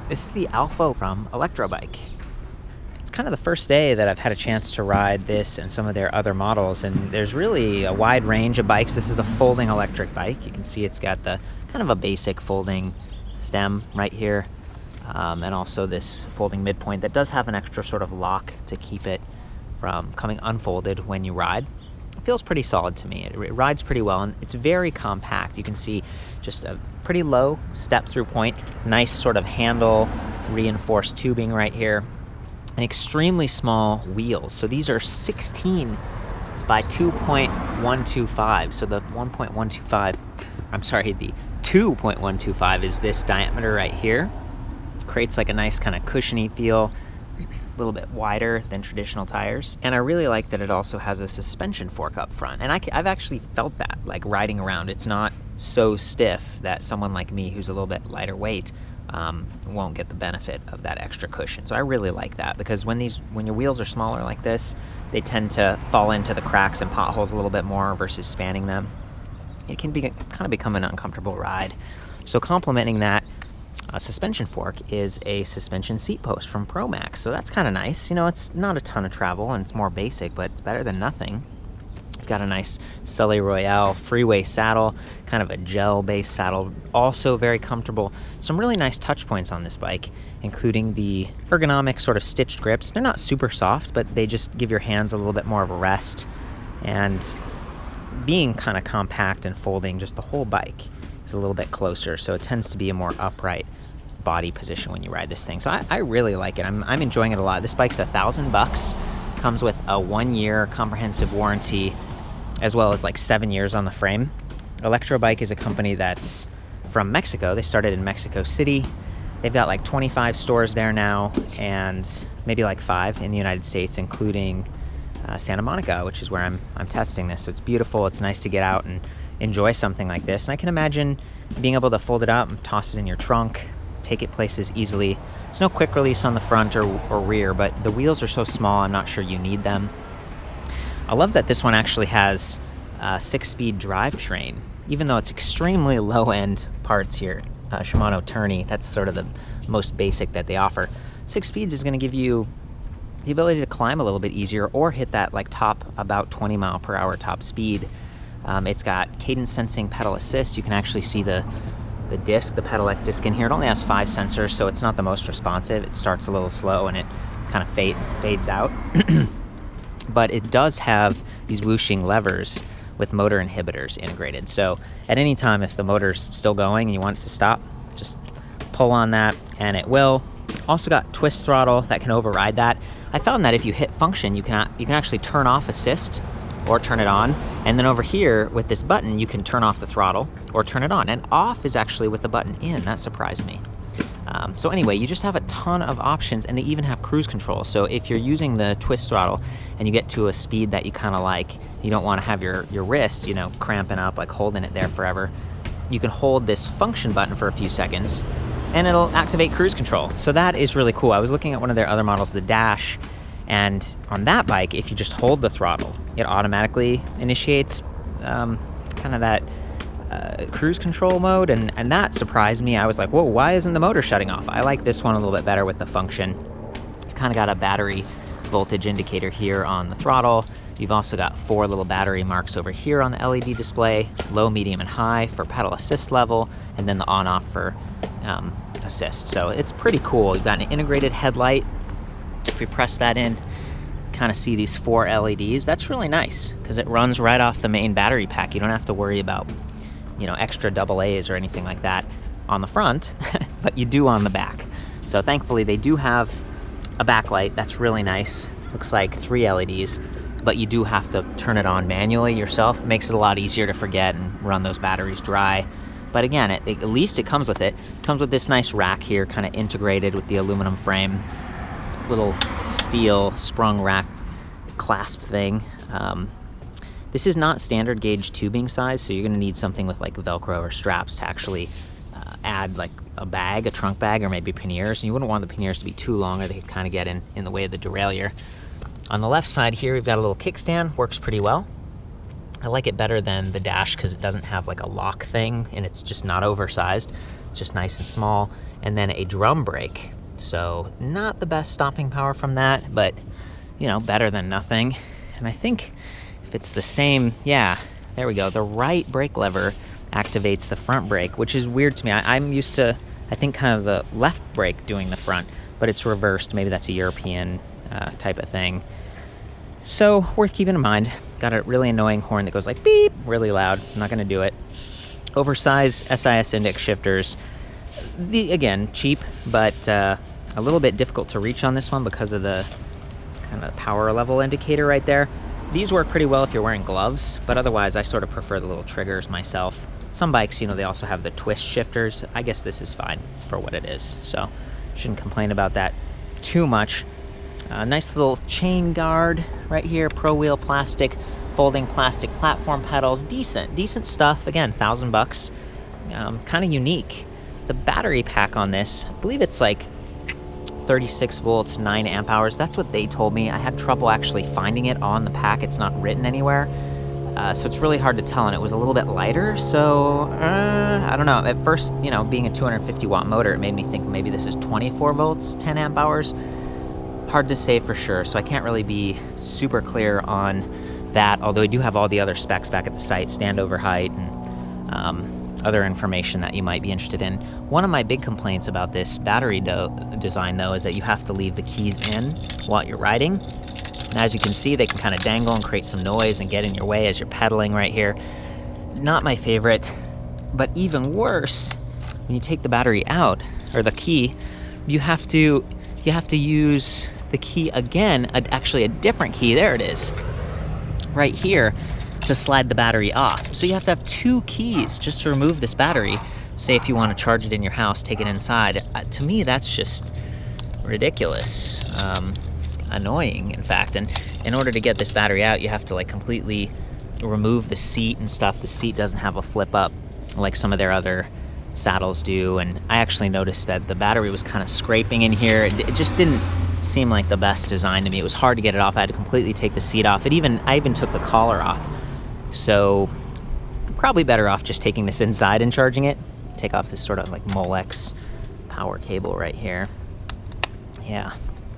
This is the Alfa from ElectroBike. It's kind of the first day that I've had a chance to ride this and some of their other models, and there's really a wide range of bikes. This is a folding electric bike. You can see it's got the kind of a basic folding stem right here, and also this folding midpoint that does have an extra sort of lock to keep it from coming unfolded when you ride. It feels pretty solid to me. It rides pretty well, and it's very compact. You can see just a pretty low step through point, nice sort of handle reinforced tubing right here, and extremely small wheels. So these are 16 by 2.125. So the 2.125 is this diameter right here. Creates like a nice kind of cushiony feel, a little bit wider than traditional tires. And I really like that it also has a suspension fork up front. And I've actually felt that, like riding around. It's not so stiff that someone like me who's a little bit lighter weight won't get the benefit of that extra cushion. So I really like that, because when your wheels are smaller like this, they tend to fall into the cracks and potholes a little bit more versus spanning them. It can kind of become an uncomfortable ride. So complementing that suspension fork is a suspension seat post from ProMax. So that's kind of nice. You know, it's not a ton of travel and it's more basic, but it's better than nothing. We've got a nice Sully Royale freeway saddle, kind of a gel-based saddle, also very comfortable. Some really nice touch points on this bike, including the ergonomic sort of stitched grips. They're not super soft, but they just give your hands a little bit more of a rest. And being kind of compact and folding, just the whole bike is a little bit closer, so it tends to be a more upright body position when you ride this thing. So I really like it. I'm enjoying it a lot. This bike's $1,000, comes with a 1-year comprehensive warranty, as well as like 7 years on the frame. ElectroBike is a company that's from Mexico. They started in Mexico City. They've got like 25 stores there now, and maybe like 5 in the United States, including Santa Monica, which is where I'm testing this. So it's beautiful. It's nice to get out and enjoy something like this. And I can imagine being able to fold it up and toss it in your trunk, take it places easily. There's no quick release on the front or rear, but the wheels are so small, I'm not sure you need them. I love that this one actually has a 6-speed drivetrain, even though it's extremely low-end parts here. Shimano Tourney, that's sort of the most basic that they offer. 6 speeds is going to give you the ability to climb a little bit easier or hit that like top about 20 mile per hour top speed. It's got cadence sensing pedal assist. You can actually see the disc, the pedelec disc in here. It only has 5 sensors, so it's not the most responsive. It starts a little slow and it kind of fades out. But it does have these whooshing levers with motor inhibitors integrated. So at any time, if the motor's still going and you want it to stop, just pull on that and it will. Also got twist throttle that can override that. I found that if you hit function, you can actually turn off assist or turn it on. And then over here with this button, you can turn off the throttle or turn it on. And off is actually with the button in. That surprised me. So anyway, you just have a ton of options, and they even have cruise control. So if you're using the twist throttle and you get to a speed that you kind of like, you don't want to have your wrist, you know, cramping up, like holding it there forever, you can hold this function button for a few seconds and it'll activate cruise control. So that is really cool. I was looking at one of their other models, the Dash, and on that bike, if you just hold the throttle, it automatically initiates kind of that cruise control mode, and that surprised me. I was like, whoa, why isn't the motor shutting off? I like this one a little bit better with the function. You've kind of got a battery voltage indicator here on the throttle. You've also got 4 little battery marks over here on the LED display, low, medium, and high for pedal assist level, and then the on-off for assist. So it's pretty cool. You've got an integrated headlight. If we press that in, kind of see these 4 LEDs. That's really nice because it runs right off the main battery pack. You don't have to worry about, you know, extra AA's or anything like that on the front, but you do on the back. So thankfully they do have a backlight. That's really nice. Looks like 3 LEDs, but you do have to turn it on manually yourself. Makes it a lot easier to forget and run those batteries dry. But again, at least it comes with it. It comes with this nice rack here, kind of integrated with the aluminum frame. Little steel sprung rack clasp thing. This is not standard gauge tubing size, so you're going to need something with like Velcro or straps to actually add like a bag, a trunk bag, or maybe panniers. And you wouldn't want the panniers to be too long or they could kind of get in the way of the derailleur. On the left side here, we've got a little kickstand, works pretty well. I like it better than the Dash because it doesn't have like a lock thing and it's just not oversized. just nice and small, and then a drum brake. So not the best stopping power from that, but you know, better than nothing. And I think if it's the same, yeah, there we go. The right brake lever activates the front brake, which is weird to me. I'm used to, I think, kind of the left brake doing the front, but it's reversed. Maybe that's a European type of thing. So worth keeping in mind. Got a really annoying horn that goes like beep, really loud. I'm not gonna do it. Oversized SIS index shifters. Again, cheap, but a little bit difficult to reach on this one because of the kind of power level indicator right there. These work pretty well if you're wearing gloves, but otherwise I sort of prefer the little triggers myself. Some bikes, you know, they also have the twist shifters. I guess this is fine for what it is, so shouldn't complain about that too much. Nice little chain guard right here, Pro Wheel plastic, folding plastic platform pedals, decent stuff. Again, $1,000, kind of unique. The battery pack on this, I believe it's like 36 volts, 9 amp hours. That's what they told me. I had trouble actually finding it on the pack. It's not written anywhere. So it's really hard to tell, and it was a little bit lighter. So I don't know. At first, you know, being a 250 watt motor, it made me think maybe this is 24 volts, 10 amp hours. Hard to say for sure. So I can't really be super clear on that, although I do have all the other specs back at the site, standover height and other information that you might be interested in. One of my big complaints about this battery design, though, is that you have to leave the keys in while you're riding. And as you can see, they can kind of dangle and create some noise and get in your way as you're pedaling right here. Not my favorite, but even worse, when you take the battery out, or the key, you have to use the key again, actually a different key, there it is, right here, to slide the battery off. So you have to have 2 keys just to remove this battery. Say if you want to charge it in your house, take it inside. To me, that's just ridiculous. Annoying, in fact. And in order to get this battery out, you have to like completely remove the seat and stuff. The seat doesn't have a flip up like some of their other saddles do. And I actually noticed that the battery was kind of scraping in here. It just didn't seem like the best design to me. It was hard to get it off. I had to completely take the seat off. I even took the collar off. So probably better off just taking this inside and charging it. Take off this sort of like Molex power cable right here. Yeah.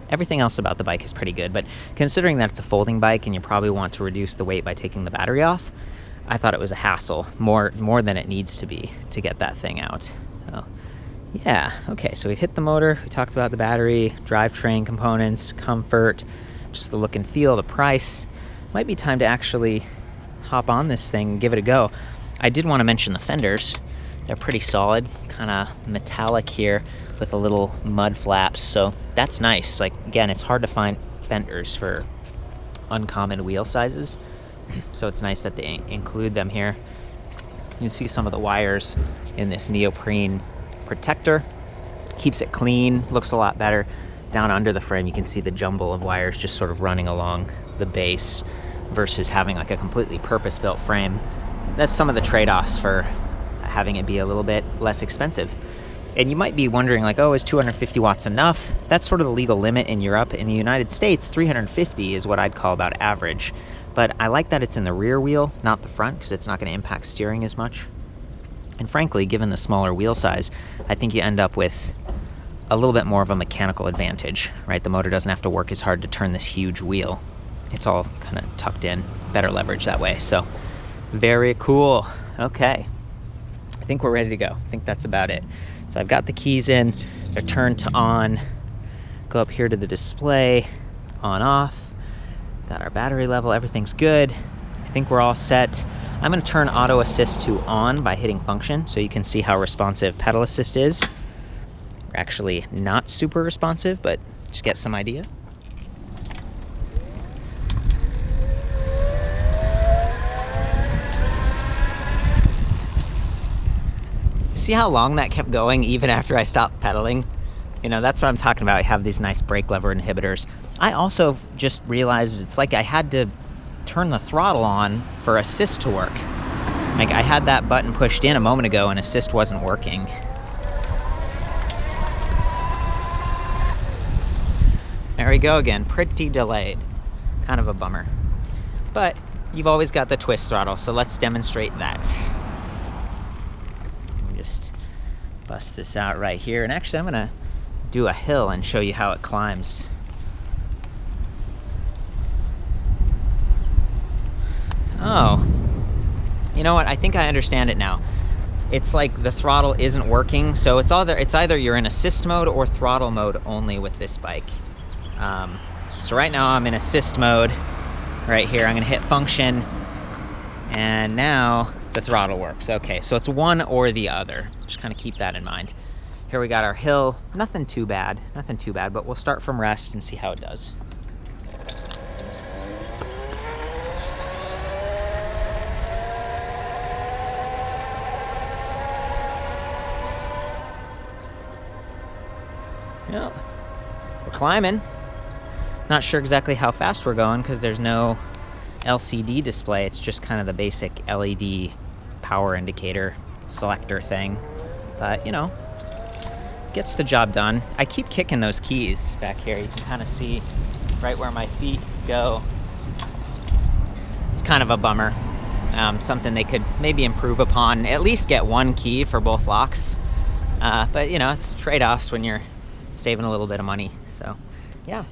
Everything else about the bike is pretty good, but considering that it's a folding bike and you probably want to reduce the weight by taking the battery off, I thought it was a hassle, more than it needs to be to get that thing out. So, yeah, okay, so we've hit the motor, we talked about the battery, drivetrain components, comfort, just the look and feel, the price. Might be time to actually hop on this thing and give it a go. I did want to mention the fenders. They're pretty solid, kind of metallic here with a little mud flaps, so that's nice. Like, again, it's hard to find fenders for uncommon wheel sizes, so it's nice that they include them here. You can see some of the wires in this neoprene protector. Keeps it clean, looks a lot better. Down under the frame, you can see the jumble of wires just sort of running along the base versus having like a completely purpose-built frame. That's some of the trade-offs for having it be a little bit less expensive. And you might be wondering, like, oh, is 250 watts enough? That's sort of the legal limit in Europe. In the United States, 350 is what I'd call about average. But I like that it's in the rear wheel, not the front, because it's not going to impact steering as much. And frankly, given the smaller wheel size, I think you end up with a little bit more of a mechanical advantage, right? The motor doesn't have to work as hard to turn this huge wheel. It's all kind of tucked in, better leverage that way. So, very cool. Okay. I think we're ready to go. I think that's about it. So I've got the keys in, they're turned to on. Go up here to the display, on, off. Got our battery level, everything's good. I think we're all set. I'm gonna turn auto assist to on by hitting function so you can see how responsive pedal assist is. We're actually not super responsive, but just get some idea. See how long that kept going even after I stopped pedaling? You know, that's what I'm talking about. I have these nice brake lever inhibitors. I also just realized it's like I had to turn the throttle on for assist to work. Like, I had that button pushed in a moment ago and assist wasn't working. There we go again, pretty delayed. Kind of a bummer. But you've always got the twist throttle, so let's demonstrate that. Just bust this out right here. And actually, I'm gonna do a hill and show you how it climbs. Oh, you know what? I think I understand it now. It's like the throttle isn't working, so it's either you're in assist mode or throttle mode only with this bike. So right now I'm in assist mode. Right here, I'm gonna hit function, and now the throttle works. Okay, so it's one or the other. Just kind of keep that in mind. Here we got our hill. Nothing too bad, but we'll start from rest and see how it does. Yep, we're climbing. Not sure exactly how fast we're going because there's no LCD display. It's just kind of the basic LED power indicator selector thing. But, you know, gets the job done. I keep kicking those keys back here. You can kind of see right where my feet go. It's kind of a bummer. Something they could maybe improve upon. At least get one key for both locks. But, you know, it's trade-offs when you're saving a little bit of money. So, yeah.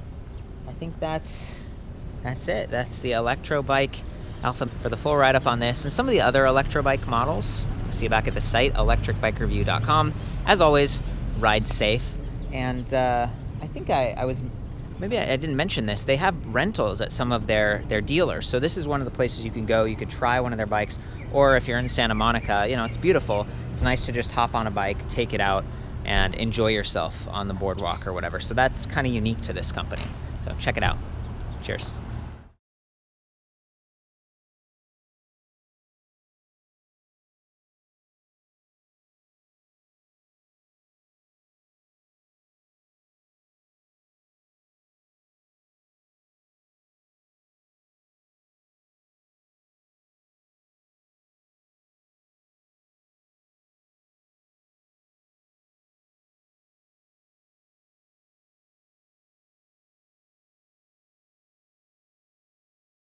I think that's it. That's the ElectroBike Alfa. For the full write-up on this and some of the other ElectroBike models, see you back at the site, ElectricBikeReview.com. As always, ride safe. And I think maybe I didn't mention this. They have rentals at some of their dealers. So this is one of the places you can go. You could try one of their bikes. Or if you're in Santa Monica, you know, it's beautiful. It's nice to just hop on a bike, take it out, and enjoy yourself on the boardwalk or whatever. So that's kind of unique to this company. So check it out. Cheers.